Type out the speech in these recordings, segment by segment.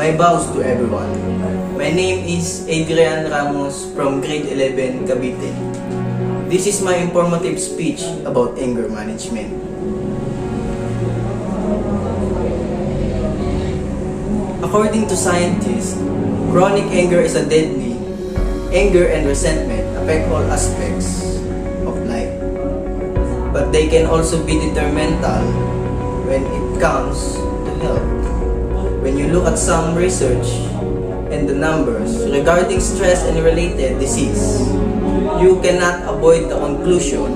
My vows to everyone. My name is Aedrian Ramos from grade 11, Cavite. This is my informative speech about anger management. According to scientists, chronic anger is a deadly. Anger and resentment affect all aspects of life, but they can also be detrimental when it comes to health. When you look at some research and the numbers regarding stress and related disease, you cannot avoid the conclusion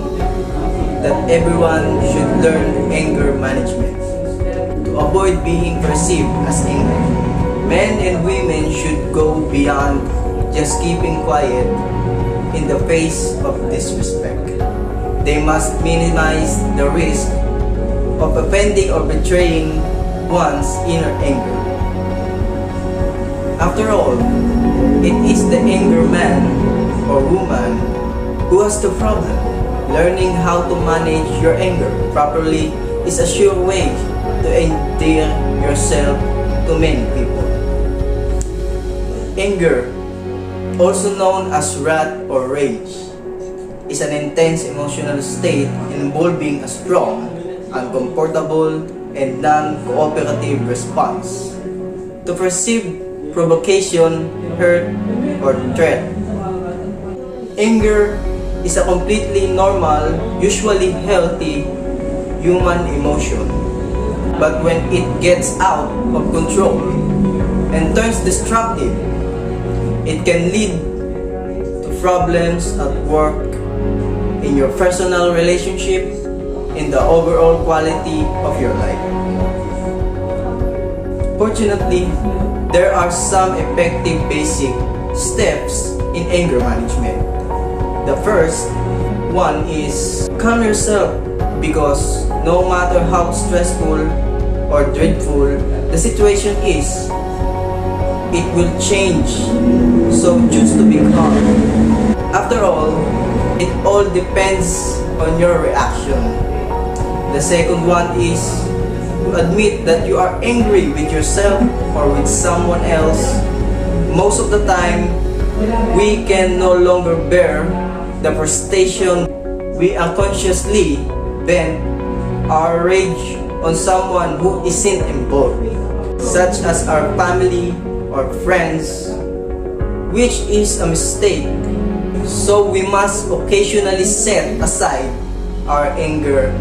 that everyone should learn anger management to avoid being perceived as angry. Men and women should go beyond just keeping quiet in the face of disrespect. They must minimize the risk of offending or betraying one's inner anger. After all, it is the anger man or woman who has the problem. Learning how to manage your anger properly is a sure way to endear yourself to many people. Anger, also known as wrath or rage, is an intense emotional state involving a strong, uncomfortable, and non-cooperative response to perceived provocation, hurt, or threat. Anger is a completely normal, usually healthy human emotion. But when it gets out of control and turns destructive, it can lead to problems at work, in your personal relationship, in the overall quality of your life. Fortunately, there are some effective basic steps in anger management. The first one is calm yourself, because no matter how stressful or dreadful the situation is, it will change, so choose to be calm. After all, it all depends on your reaction. The second one is to admit that you are angry with yourself or with someone else. Most of the time, we can no longer bear the frustration. We unconsciously vent our rage on someone who isn't involved, such as our family or friends, which is a mistake. So we must occasionally set aside our anger.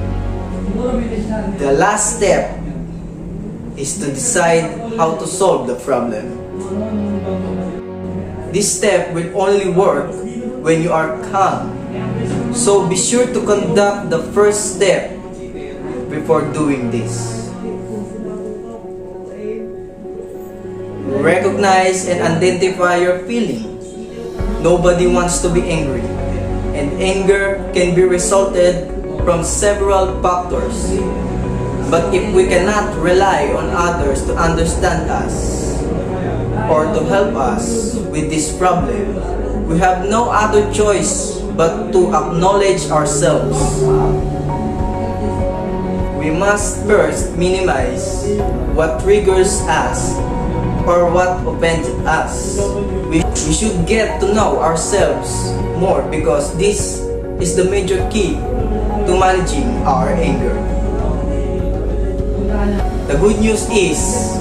The last step is to decide how to solve the problem. This step will only work when you are calm. So be sure to conduct the first step before doing this. Recognize and identify your feelings. Nobody wants to be angry, and anger can be resulted from several factors. But if we cannot rely on others to understand us or to help us with this problem, we have no other choice but to acknowledge ourselves. We must first minimize what triggers us or what offends us. We should get to know ourselves more, because this is the major key to managing our anger. The good news is,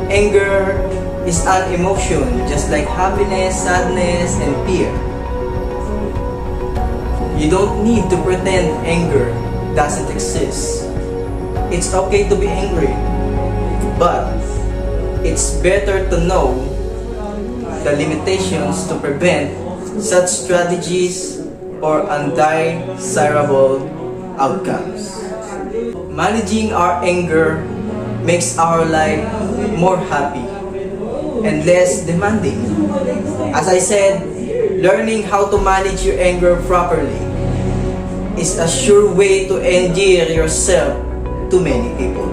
anger is an emotion just like happiness, sadness, and fear. You don't need to pretend anger doesn't exist. It's okay to be angry, but it's better to know the limitations to prevent such strategies or undesirable outcomes. Managing our anger makes our life more happy and less demanding. As I said, learning how to manage your anger properly is a sure way to endear yourself to many people.